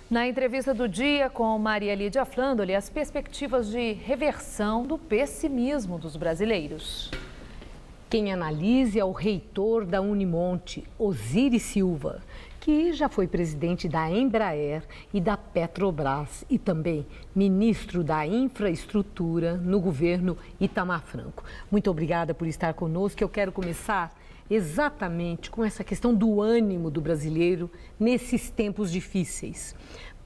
Na entrevista do dia com Maria Lídia Flandoli, as perspectivas de reversão do pessimismo dos brasileiros. Quem analisa é o reitor da Unimonte, Osiris Silva, que já foi presidente da Embraer e da Petrobras e também ministro da Infraestrutura no governo Itamar Franco. Muito obrigada por estar conosco. Eu quero começar exatamente com essa questão do ânimo do brasileiro nesses tempos difíceis.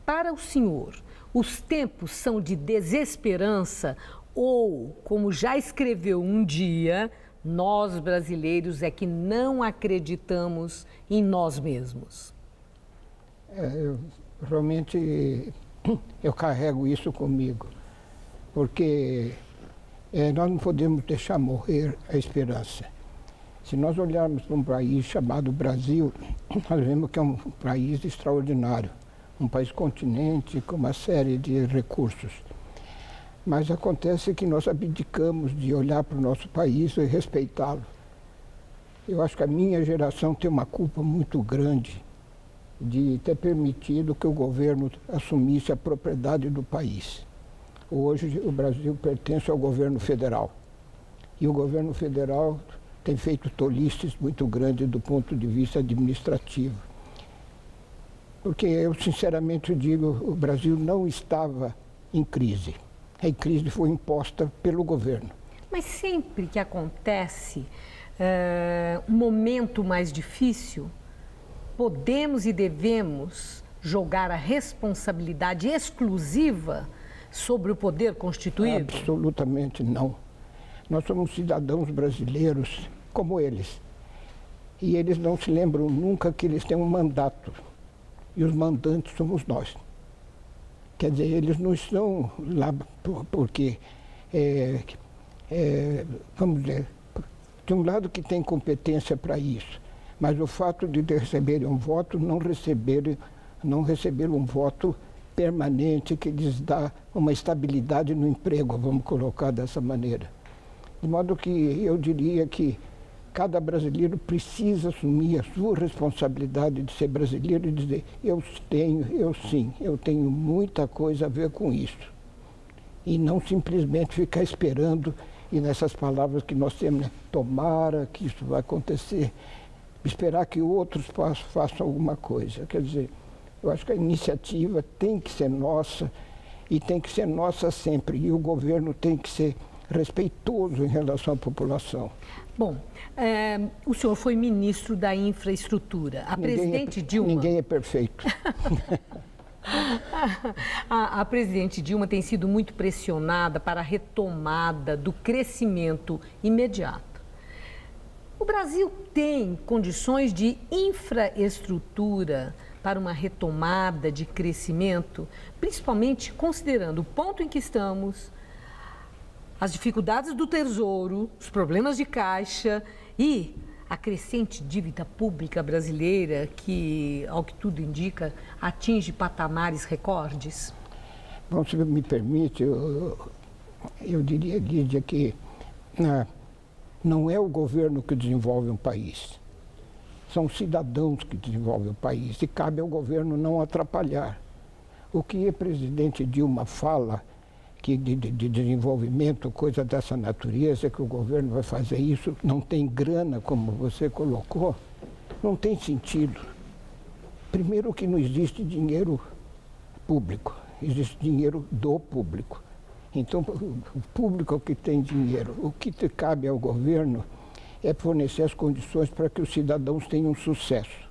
Para o senhor, os tempos são de desesperança ou, como já escreveu um dia, nós brasileiros é que não acreditamos em nós mesmos? Realmente eu carrego isso comigo, porque nós não podemos deixar morrer a esperança. Se nós olharmos para um país chamado Brasil, nós vemos que é um país extraordinário, um país continente com uma série de recursos. Mas acontece que nós abdicamos de olhar para o nosso país e respeitá-lo. Eu acho que a minha geração tem uma culpa muito grande de ter permitido que o governo assumisse a propriedade do país. Hoje o Brasil pertence ao governo federal. E o governo federal tem feito tolices muito grandes do ponto de vista administrativo. Porque eu sinceramente digo, o Brasil não estava em crise. A crise foi imposta pelo governo. Mas sempre que acontece um momento mais difícil, podemos e devemos jogar a responsabilidade exclusiva sobre o poder constituído? Absolutamente não. Nós somos cidadãos brasileiros como eles. E eles não se lembram nunca que eles têm um mandato. E os mandantes somos nós. Quer dizer, eles não estão lá porque, vamos dizer, de um lado que tem competência para isso, mas o fato de receberem um voto, não receber um voto permanente que lhes dá uma estabilidade no emprego, vamos colocar dessa maneira. De modo que eu diria que cada brasileiro precisa assumir a sua responsabilidade de ser brasileiro e dizer, eu tenho muita coisa a ver com isso. E não simplesmente ficar esperando, e nessas palavras que nós temos, né? Tomara que isso vai acontecer, esperar que outros façam alguma coisa. Quer dizer, eu acho que a iniciativa tem que ser nossa, e tem que ser nossa sempre, e o governo tem que ser respeitoso em relação à população. Bom, o senhor foi ministro da Infraestrutura. A presidente Dilma... Ninguém é perfeito. A presidente Dilma tem sido muito pressionada para a retomada do crescimento imediato. O Brasil tem condições de infraestrutura para uma retomada de crescimento, principalmente considerando o ponto em que estamos, as dificuldades do Tesouro, os problemas de caixa e a crescente dívida pública brasileira que, ao que tudo indica, atinge patamares recordes? Bom, se me permite, eu diria, Lídia, que não é o governo que desenvolve um país. São os cidadãos que desenvolvem o país e cabe ao governo não atrapalhar. O que a presidente Dilma fala que de desenvolvimento, coisa dessa natureza, que o governo vai fazer isso, não tem grana, como você colocou, não tem sentido. Primeiro que não existe dinheiro público, existe dinheiro do público. Então, o público é o que tem dinheiro. O que cabe ao governo é fornecer as condições para que os cidadãos tenham sucesso.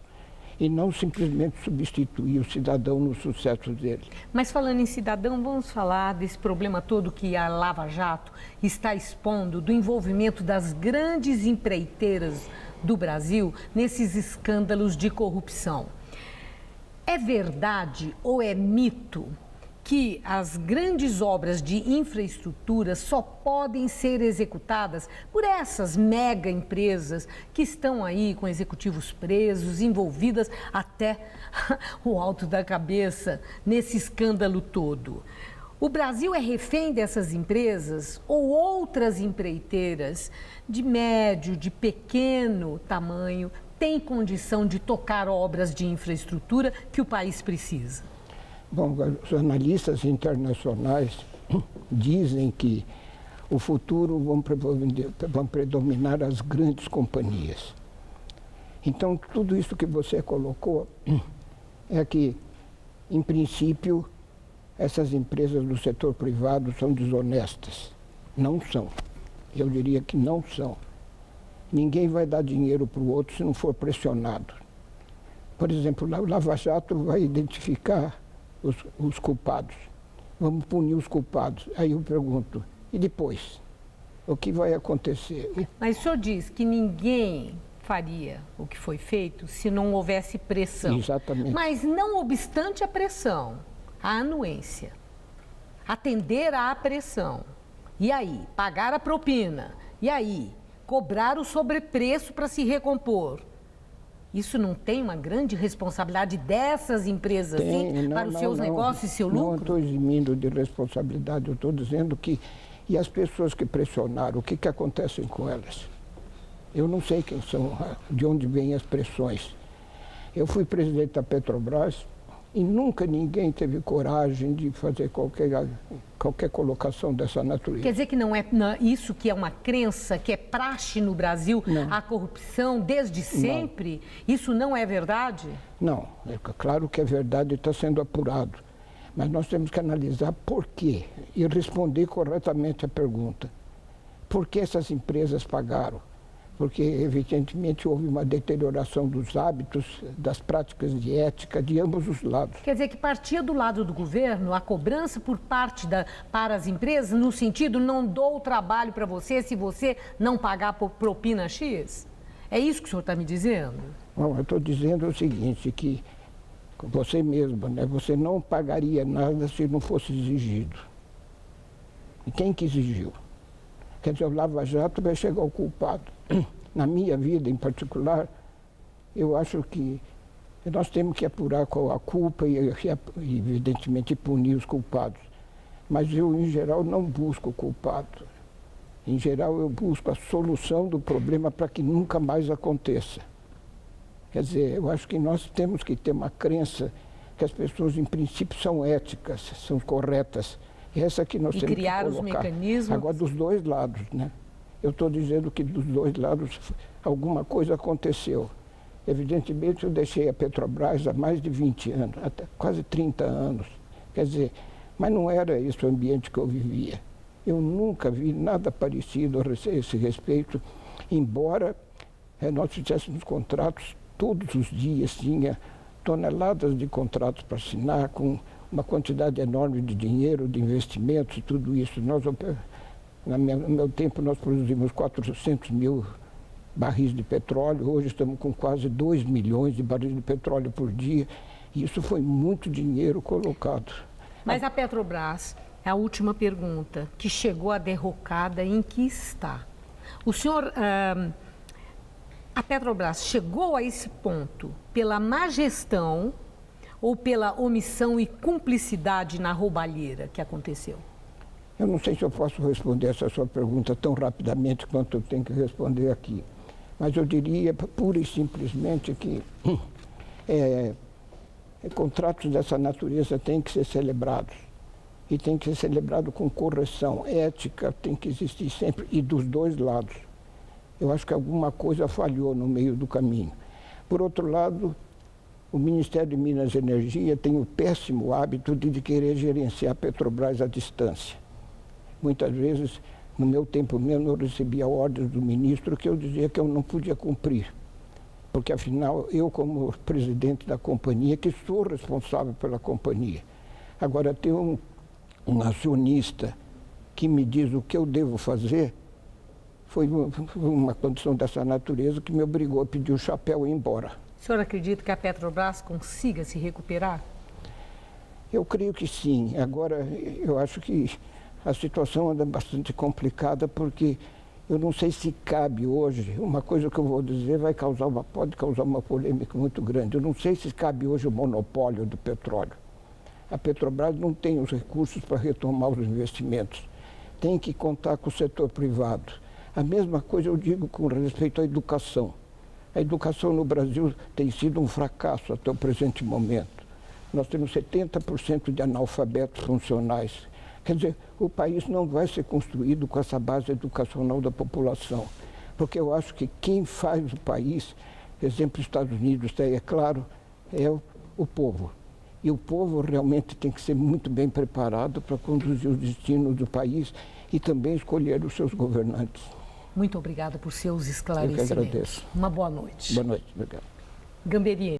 E não simplesmente substituir o cidadão no sucesso dele. Mas falando em cidadão, vamos falar desse problema todo que a Lava Jato está expondo, do envolvimento das grandes empreiteiras do Brasil nesses escândalos de corrupção. É verdade ou é mito que as grandes obras de infraestrutura só podem ser executadas por essas mega empresas que estão aí com executivos presos, envolvidas até o alto da cabeça nesse escândalo todo? O Brasil é refém dessas empresas ou outras empreiteiras de médio, de pequeno tamanho têm condição de tocar obras de infraestrutura que o país precisa? Bom, os analistas internacionais dizem que o futuro vão predominar as grandes companhias. Então, tudo isso que você colocou é que, em princípio, essas empresas do setor privado são desonestas. Não são. Eu diria que não são. Ninguém vai dar dinheiro para o outro se não for pressionado. Por exemplo, o Lava Jato vai identificar os culpados. Vamos punir os culpados. Aí eu pergunto, e depois? O que vai acontecer? Mas o senhor diz que ninguém faria o que foi feito se não houvesse pressão. Exatamente. Mas não obstante a pressão, a anuência, atender à pressão, e aí, pagar a propina, e aí, cobrar o sobrepreço para se recompor. Isso não tem uma grande responsabilidade dessas empresas para os seus negócios e seu lucro? Não estou eximindo de responsabilidade, eu estou dizendo que... E as pessoas que pressionaram, o que acontece com elas? Eu não sei quem são, de onde vêm as pressões. Eu fui presidente da Petrobras e nunca ninguém teve coragem de fazer qualquer colocação dessa natureza. Quer dizer que não é isso que é uma crença, que é praxe no Brasil, não. A corrupção desde sempre? Não. Isso não é verdade? Não, é claro que é verdade e está sendo apurado. Mas nós temos que analisar por quê e responder corretamente a pergunta. Por que essas empresas pagaram? Porque, evidentemente, houve uma deterioração dos hábitos, das práticas de ética de ambos os lados. Quer dizer que partia do lado do governo a cobrança por parte para as empresas, no sentido, não dou o trabalho para você se você não pagar por propina X? É isso que o senhor está me dizendo? Bom, eu estou dizendo o seguinte, que você mesmo, né, você não pagaria nada se não fosse exigido. E quem que exigiu? Quer dizer, o Lava Jato vai chegar ao culpado. Na minha vida, em particular, eu acho que nós temos que apurar qual a culpa e, evidentemente, punir os culpados. Mas eu, em geral, não busco o culpado. Em geral, eu busco a solução do problema para que nunca mais aconteça. Quer dizer, eu acho que nós temos que ter uma crença que as pessoas, em princípio, são éticas, são corretas. Essa que nós temos que colocar. E criar os mecanismos... Agora, dos dois lados, né? Eu estou dizendo que dos dois lados alguma coisa aconteceu. Evidentemente, eu deixei a Petrobras há mais de 20 anos, até quase 30 anos. Quer dizer, mas não era esse o ambiente que eu vivia. Eu nunca vi nada parecido a esse respeito, embora nós fizéssemos contratos todos os dias, tinha toneladas de contratos para assinar, com uma quantidade enorme de dinheiro, de investimentos e tudo isso. No meu tempo, nós produzimos 400 mil barris de petróleo, hoje estamos com quase 2 milhões de barris de petróleo por dia, e isso foi muito dinheiro colocado. Mas a Petrobras, é a última pergunta, que chegou à derrocada, em que está? O senhor, a Petrobras chegou a esse ponto pela má gestão ou pela omissão e cumplicidade na roubalheira que aconteceu? Eu não sei se eu posso responder essa sua pergunta tão rapidamente quanto eu tenho que responder aqui. Mas eu diria, pura e simplesmente, que contratos dessa natureza têm que ser celebrados. E tem que ser celebrado com correção. Ética tem que existir sempre, e dos dois lados. Eu acho que alguma coisa falhou no meio do caminho. Por outro lado, o Ministério de Minas e Energia tem o péssimo hábito de querer gerenciar a Petrobras à distância. Muitas vezes, no meu tempo mesmo, eu recebia ordens do ministro que eu dizia que eu não podia cumprir. Porque, afinal, eu, como presidente da companhia, que sou responsável pela companhia. Agora, ter um acionista que me diz o que eu devo fazer, foi uma condição dessa natureza que me obrigou a pedir o chapéu e ir embora. O senhor acredita que a Petrobras consiga se recuperar? Eu creio que sim. Agora, eu acho que a situação anda bastante complicada, porque eu não sei se cabe hoje, uma coisa que eu vou dizer pode causar uma polêmica muito grande. Eu não sei se cabe hoje o monopólio do petróleo. A Petrobras não tem os recursos para retomar os investimentos. Tem que contar com o setor privado. A mesma coisa eu digo com respeito à educação. A educação no Brasil tem sido um fracasso até o presente momento. nós temos 70% de analfabetos funcionais. Quer dizer, o país não vai ser construído com essa base educacional da população. Porque eu acho que quem faz o país, exemplo, Estados Unidos, é claro, é o povo. E o povo realmente tem que ser muito bem preparado para conduzir os destinos do país e também escolher os seus governantes. Muito obrigada por seus esclarecimentos. Eu que agradeço. Uma boa noite. Boa noite, obrigado. Gamberini.